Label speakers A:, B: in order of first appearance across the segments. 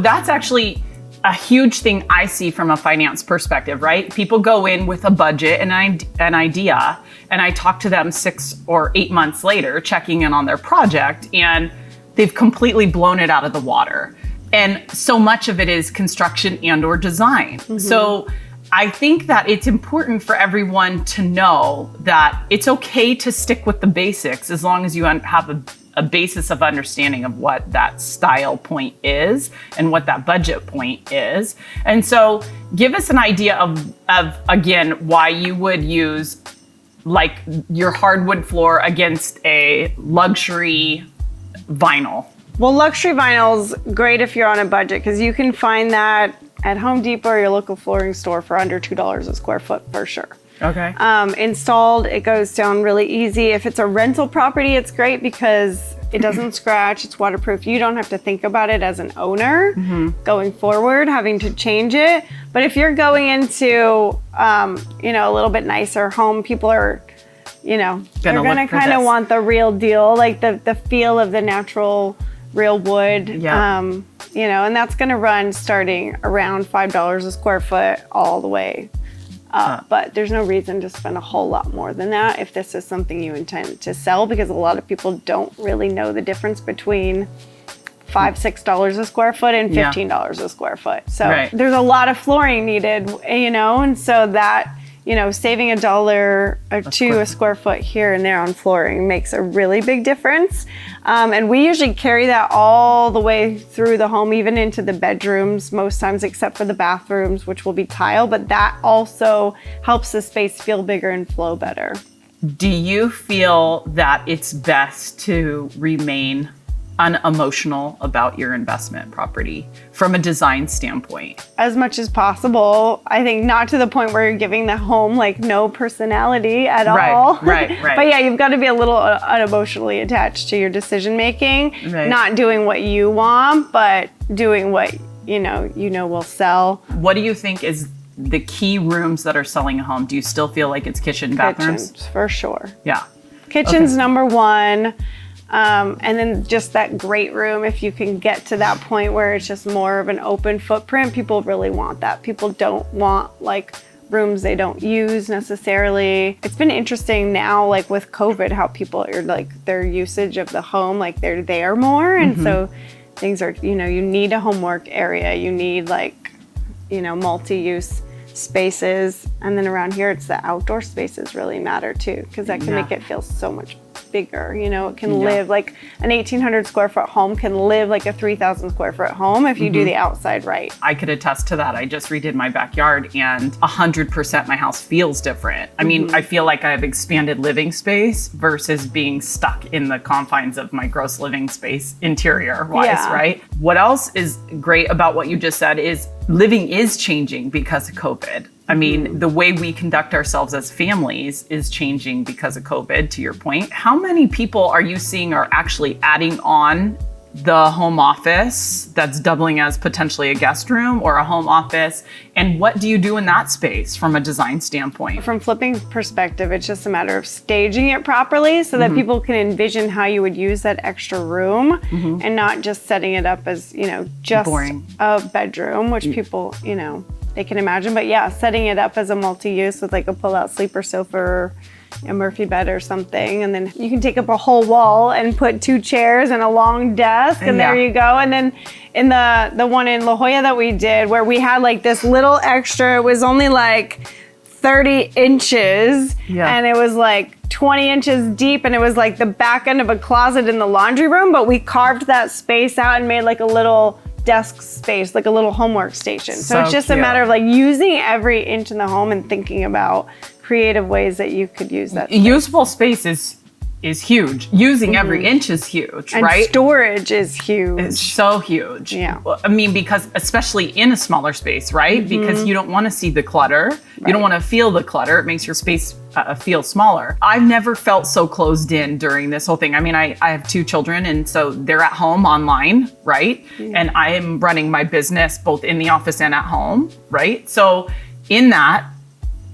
A: that's actually a huge thing I see from a finance perspective, right? People go in with a budget and an idea, and I talk to them 6 or 8 months later, checking in on their project, and they've completely blown it out of the water. And so much of it is construction and or design. So I think that it's important for everyone to know that it's okay to stick with the basics as long as you have a basis of understanding of what that style point is and what that budget point is. And so give us an idea of again, why you would use like your hardwood floor against a luxury vinyl.
B: Well, luxury vinyl's great if you're on a budget, because you can find that at Home Depot or your local flooring store for under $2 a square foot for sure.
A: Okay.
B: Installed, it goes down really easy. If it's a rental property, it's great because it doesn't scratch, it's waterproof. You don't have to think about it as an owner going forward, having to change it. But if you're going into, a little bit nicer home, people are, they're gonna kind of want the real deal, like the feel of the natural real wood.
A: Yeah.
B: And that's gonna run starting around $5 a square foot all the way up. But there's no reason to spend a whole lot more than that if this is something you intend to sell, because a lot of people don't really know the difference between $5-6 a square foot and $15 a square foot. So there's a lot of flooring needed, and so that, saving $1 or $2 a square foot here and there on flooring makes a really big difference. And we usually carry that all the way through the home, even into the bedrooms most times, except for the bathrooms, which will be tile, but that also helps the space feel bigger and flow better.
A: Do you feel that it's best to remain unemotional about your investment property from a design standpoint?
B: As much as possible. I think not to the point where you're giving the home like no personality at all.
A: Right.
B: But yeah, you've got to be a little unemotionally attached to your decision making, not doing what you want, but doing what you know will sell.
A: What do you think is the key rooms that are selling a home? Do you still feel like it's bathrooms?
B: Kitchens, for sure.
A: Yeah.
B: Kitchen's number one. And then just that great room, if you can get to that point where it's just more of an open footprint, people really want that. People don't want like rooms they don't use necessarily. It's been interesting now, like with COVID, how people are like their usage of the home, like they're there more. And so things are, you need a homework area, you need like, multi-use spaces. And then around here, it's the outdoor spaces really matter too, because that can make it feel so much bigger. It can live like an 1,800 square foot home can live like a 3,000 square foot home if you do the outside right.
A: I could attest to that. I just redid my backyard and 100% my house feels different. I mean, I feel like I have expanded living space versus being stuck in the confines of my gross living space interior wise, right? What else is great about what you just said is living is changing because of COVID. I mean, the way we conduct ourselves as families is changing because of COVID, to your point. How many people are you seeing are actually adding on the home office that's doubling as potentially a guest room or a home office? And what do you do in that space from a design standpoint?
B: From flipping perspective, it's just a matter of staging it properly so that people can envision how you would use that extra room and not just setting it up as, just boring. A bedroom, which people, they can imagine. But yeah, setting it up as a multi-use with like a pull-out sleeper sofa or a Murphy bed or something. And then you can take up a whole wall and put 2 chairs and a long desk, and there you go. And then in the one in La Jolla that we did, where we had like this little extra, it was only like 30 inches and it was like 20 inches deep, and it was like the back end of a closet in the laundry room, but we carved that space out and made like a little desk space, like a little homework station. So it's just a matter of like using every inch in the home and thinking about creative ways that you could use that space.
A: Usable space is huge. Using every inch is huge,
B: and
A: right?
B: Storage is huge.
A: It's so huge.
B: Yeah.
A: Well, I mean, because especially in a smaller space, right? Because you don't want to see the clutter. You don't want to feel the clutter. It makes your space feel smaller. I've never felt so closed in during this whole thing. I mean, I have 2 children, and so they're at home online, right? And I am running my business both in the office and at home, right? So in that,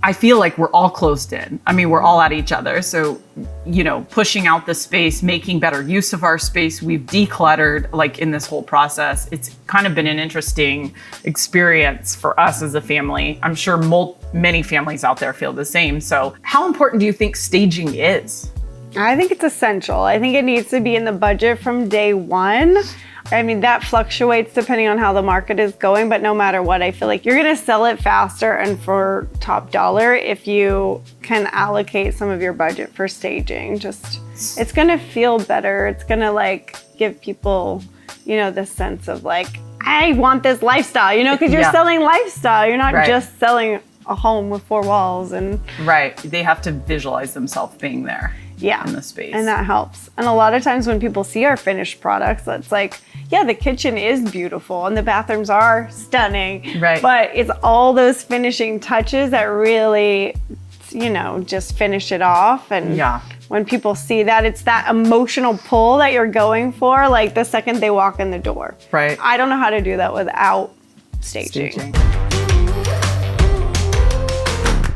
A: I feel like we're all closed in. I mean, we're all at each other. So, you know, pushing out the space, making better use of our space. We've decluttered like in this whole process. It's kind of been an interesting experience for us as a family. I'm sure many families out there feel the same. So how important do you think staging is?
B: I think it's essential. I think it needs to be in the budget from day one. I mean, that fluctuates depending on how the market is going, but no matter what, I feel like you're gonna sell it faster and for top dollar if you can allocate some of your budget for staging. It's gonna feel better. It's gonna like give people, you know, the sense of like, I want this lifestyle, you know, because you're selling lifestyle. You're not just selling a home with 4 walls and.
A: Right, they have to visualize themselves being there. In the space.
B: And that helps. And a lot of times when people see our finished products, it's like, yeah, the kitchen is beautiful and the bathrooms are stunning.
A: Right.
B: But it's all those finishing touches that really, you know, just finish it off. And when people see that, it's that emotional pull that you're going for, like the second they walk in the door.
A: Right.
B: I don't know how to do that without staging.